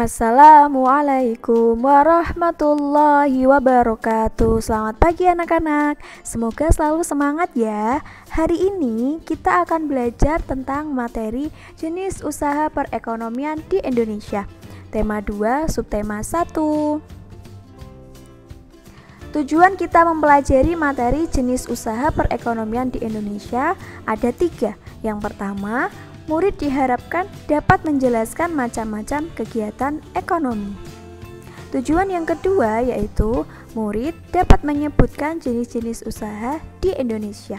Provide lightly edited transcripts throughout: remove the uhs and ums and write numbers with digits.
Assalamualaikum warahmatullahi wabarakatuh. Selamat pagi anak-anak. Semoga selalu semangat ya. Hari ini kita akan belajar tentang materi jenis usaha perekonomian di Indonesia. Tema 2, subtema 1. Tujuan kita mempelajari materi jenis usaha perekonomian di Indonesia ada 3. Yang pertama, murid diharapkan dapat menjelaskan macam-macam kegiatan ekonomi. Tujuan yang kedua yaitu murid dapat menyebutkan jenis-jenis usaha di Indonesia.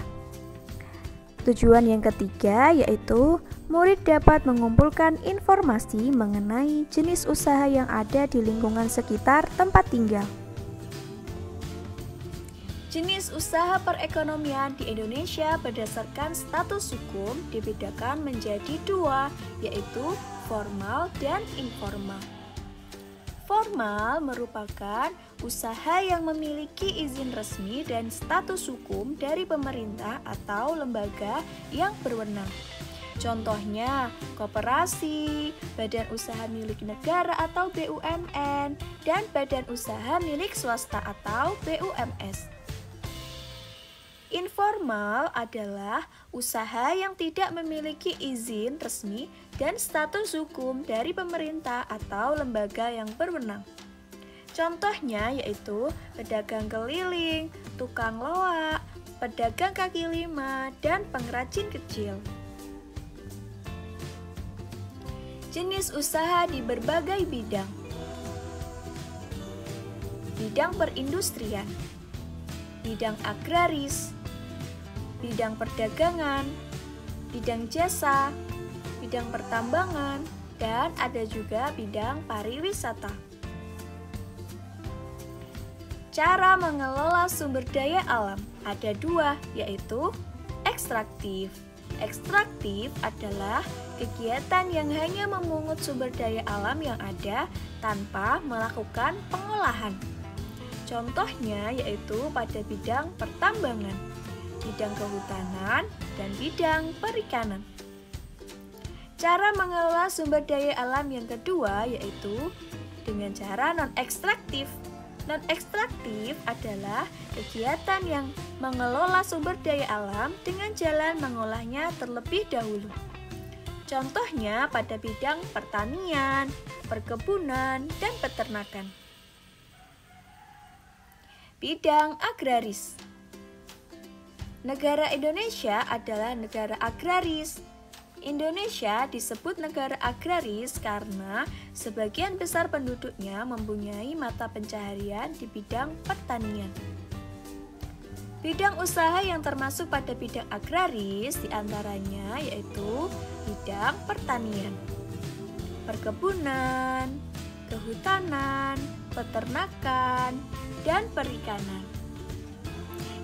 Tujuan yang ketiga yaitu murid dapat mengumpulkan informasi mengenai jenis usaha yang ada di lingkungan sekitar tempat tinggal. Jenis usaha perekonomian di Indonesia berdasarkan status hukum dibedakan menjadi 2, yaitu formal dan informal. Formal merupakan usaha yang memiliki izin resmi dan status hukum dari pemerintah atau lembaga yang berwenang. Contohnya, koperasi, badan usaha milik negara atau BUMN, dan badan usaha milik swasta atau BUMS. Informal adalah usaha yang tidak memiliki izin resmi dan status hukum dari pemerintah atau lembaga yang berwenang. Contohnya yaitu pedagang keliling, tukang loak, pedagang kaki lima, dan pengrajin kecil. Jenis usaha di berbagai bidang. Bidang perindustrian, bidang agraris, bidang perdagangan, bidang jasa, bidang pertambangan, dan ada juga bidang pariwisata. Cara mengelola sumber daya alam ada 2, yaitu ekstraktif. Ekstraktif adalah kegiatan yang hanya memungut sumber daya alam yang ada tanpa melakukan pengolahan. Contohnya yaitu pada bidang pertambangan, bidang kehutanan, dan bidang perikanan. Cara mengelola sumber daya alam yang kedua yaitu dengan cara non-ekstraktif. Non-ekstraktif adalah kegiatan yang mengelola sumber daya alam dengan jalan mengolahnya terlebih dahulu. Contohnya pada bidang pertanian, perkebunan, dan peternakan. Bidang agraris. Negara Indonesia adalah negara agraris. Indonesia disebut negara agraris karena sebagian besar penduduknya mempunyai mata pencaharian di bidang pertanian. Bidang usaha yang termasuk pada bidang agraris diantaranya yaitu bidang pertanian, perkebunan, kehutanan, peternakan, dan perikanan.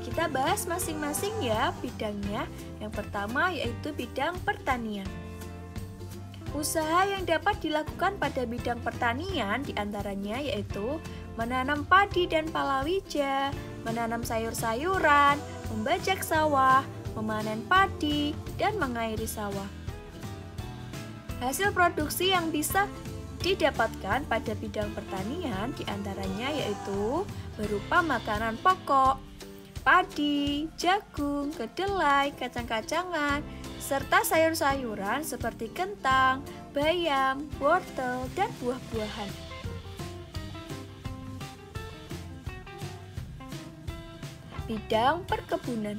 Kita bahas masing-masing ya bidangnya. Yang pertama yaitu bidang pertanian. Usaha yang dapat dilakukan pada bidang pertanian diantaranya yaitu menanam padi dan palawija, menanam sayur-sayuran, membajak sawah, memanen padi, dan mengairi sawah. Hasil produksi yang bisa didapatkan pada bidang pertanian diantaranya yaitu berupa makanan pokok, padi, jagung, kedelai, kacang-kacangan, serta sayur-sayuran seperti kentang, bayam, wortel, dan buah-buahan. Bidang perkebunan.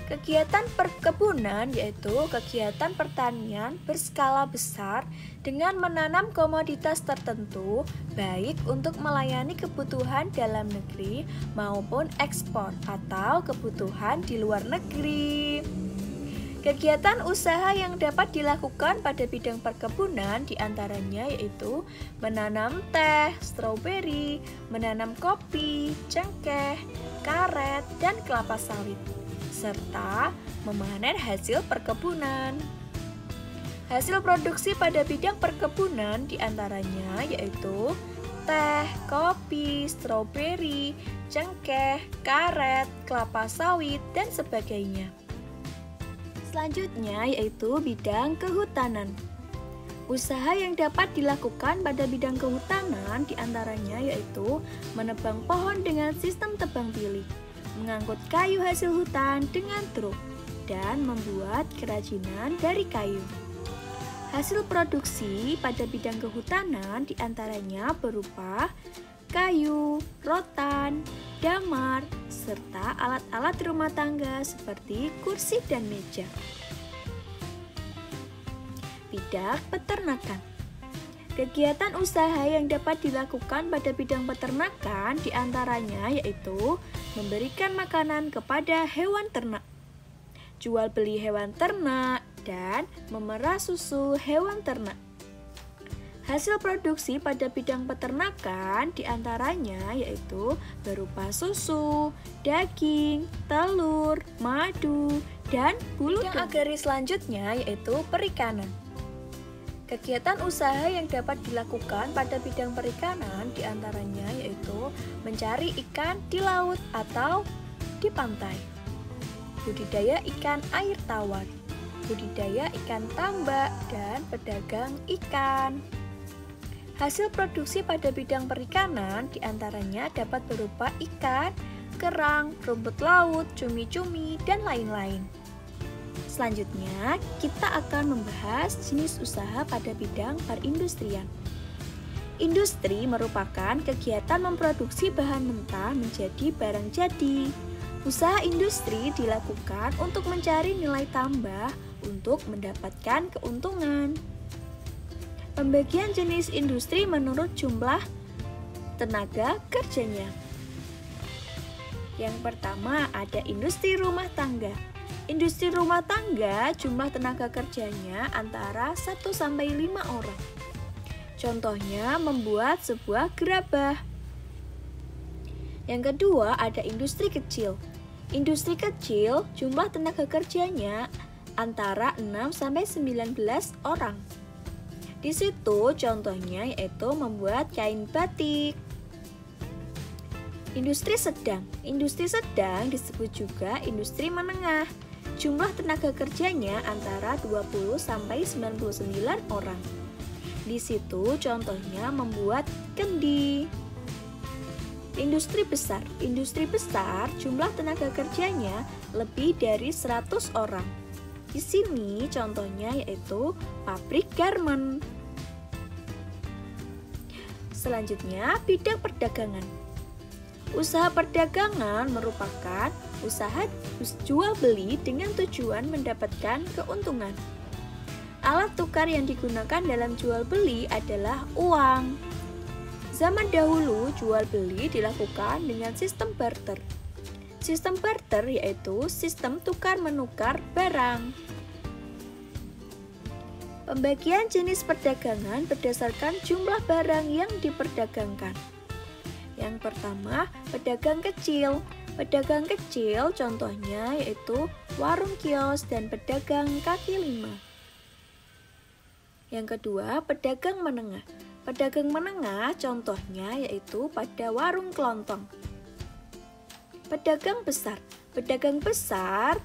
Kegiatan perkebunan yaitu kegiatan pertanian berskala besar dengan menanam komoditas tertentu baik untuk melayani kebutuhan dalam negeri maupun ekspor atau kebutuhan di luar negeri. Kegiatan usaha yang dapat dilakukan pada bidang perkebunan diantaranya yaitu menanam teh, stroberi, menanam kopi, cengkeh, karet, dan kelapa sawit, serta memanen hasil perkebunan. Hasil produksi pada bidang perkebunan diantaranya yaitu teh, kopi, stroberi, cengkeh, karet, kelapa sawit, dan sebagainya. Selanjutnya yaitu bidang kehutanan. Usaha yang dapat dilakukan pada bidang kehutanan diantaranya yaitu menebang pohon dengan sistem tebang pilih, mengangkut kayu hasil hutan dengan truk, dan membuat kerajinan dari kayu. Hasil produksi pada bidang kehutanan diantaranya berupa kayu, rotan, damar, serta alat-alat rumah tangga seperti kursi dan meja. Bidang peternakan. Kegiatan usaha yang dapat dilakukan pada bidang peternakan diantaranya yaitu memberikan makanan kepada hewan ternak, jual beli hewan ternak, dan memerah susu hewan ternak. Hasil produksi pada bidang peternakan diantaranya yaitu berupa susu, daging, telur, madu, dan bulu domba. Bidang agraris selanjutnya yaitu perikanan. Kegiatan usaha yang dapat dilakukan pada bidang perikanan diantaranya yaitu mencari ikan di laut atau di pantai, budidaya ikan air tawar, budidaya ikan tambak, dan pedagang ikan. Hasil produksi pada bidang perikanan diantaranya dapat berupa ikan, kerang, rumput laut, cumi-cumi, dan lain-lain. Selanjutnya, kita akan membahas jenis usaha pada bidang perindustrian. Industri merupakan kegiatan memproduksi bahan mentah menjadi barang jadi. Usaha industri dilakukan untuk mencari nilai tambah untuk mendapatkan keuntungan. Pembagian jenis industri menurut jumlah tenaga kerjanya. Yang pertama ada industri rumah tangga. Industri rumah tangga jumlah tenaga kerjanya antara 1-5 orang. Contohnya membuat sebuah gerabah. Yang kedua ada industri kecil. Industri kecil jumlah tenaga kerjanya antara 6-19 orang. Di situ contohnya yaitu membuat kain batik. Industri sedang. Industri sedang disebut juga industri menengah. Jumlah tenaga kerjanya antara 20-99 orang. Di situ contohnya membuat kendi. Industri besar. Industri besar jumlah tenaga kerjanya lebih dari 100 orang. Di sini contohnya yaitu pabrik garmen. Selanjutnya bidang perdagangan. Usaha perdagangan merupakan usaha jual beli dengan tujuan mendapatkan keuntungan. Alat tukar yang digunakan dalam jual beli adalah uang. Zaman dahulu jual beli dilakukan dengan sistem barter. Sistem barter yaitu sistem tukar menukar barang. Pembagian jenis perdagangan berdasarkan jumlah barang yang diperdagangkan. Yang pertama, pedagang kecil. Pedagang kecil contohnya yaitu warung kios dan pedagang kaki lima. Yang kedua, pedagang menengah. Pedagang menengah contohnya yaitu pada warung kelontong. Pedagang besar. Pedagang besar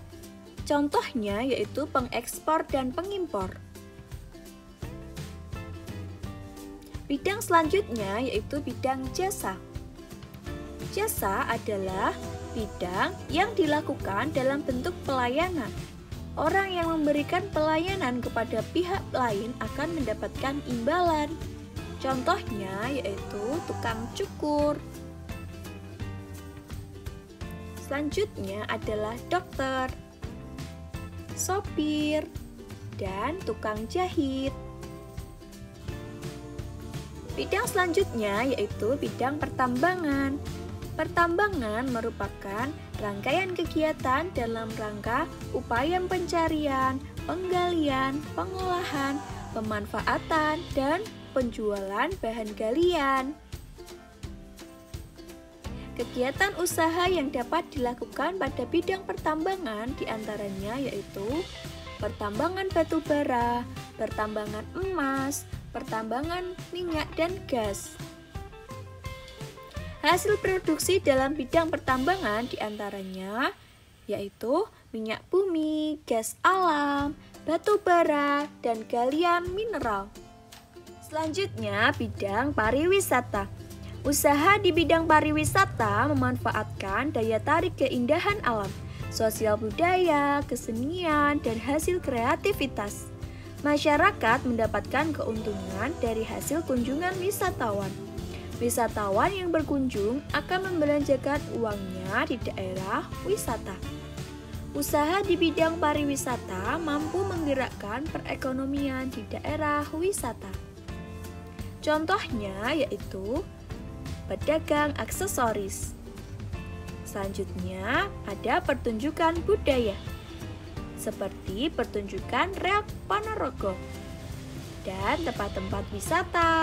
contohnya yaitu pengekspor dan pengimpor. Bidang selanjutnya yaitu bidang jasa. Jasa adalah bidang yang dilakukan dalam bentuk pelayanan. Orang yang memberikan pelayanan kepada pihak lain akan mendapatkan imbalan. Contohnya yaitu tukang cukur. Selanjutnya adalah dokter, sopir, dan tukang jahit. Bidang selanjutnya yaitu bidang pertambangan. Pertambangan merupakan rangkaian kegiatan dalam rangka upaya pencarian, penggalian, pengolahan, pemanfaatan, dan penjualan bahan galian. Kegiatan usaha yang dapat dilakukan pada bidang pertambangan diantaranya yaitu pertambangan batu bara, pertambangan emas, pertambangan minyak dan gas. Hasil produksi dalam bidang pertambangan diantaranya yaitu minyak bumi, gas alam, batu bara, dan galian mineral. Selanjutnya, bidang pariwisata. Usaha di bidang pariwisata memanfaatkan daya tarik keindahan alam, sosial budaya, kesenian, dan hasil kreativitas. Masyarakat mendapatkan keuntungan dari hasil kunjungan wisatawan. Wisatawan yang berkunjung akan membelanjakan uangnya di daerah wisata. Usaha di bidang pariwisata mampu menggerakkan perekonomian di daerah wisata. Contohnya yaitu pedagang aksesoris. Selanjutnya ada pertunjukan budaya, seperti pertunjukan Reok Ponorogo dan tempat-tempat wisata.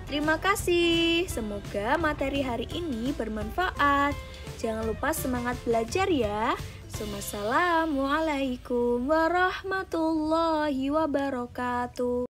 Terima kasih, semoga materi hari ini bermanfaat. Jangan lupa semangat belajar ya. Assalamualaikum warahmatullahi wabarakatuh.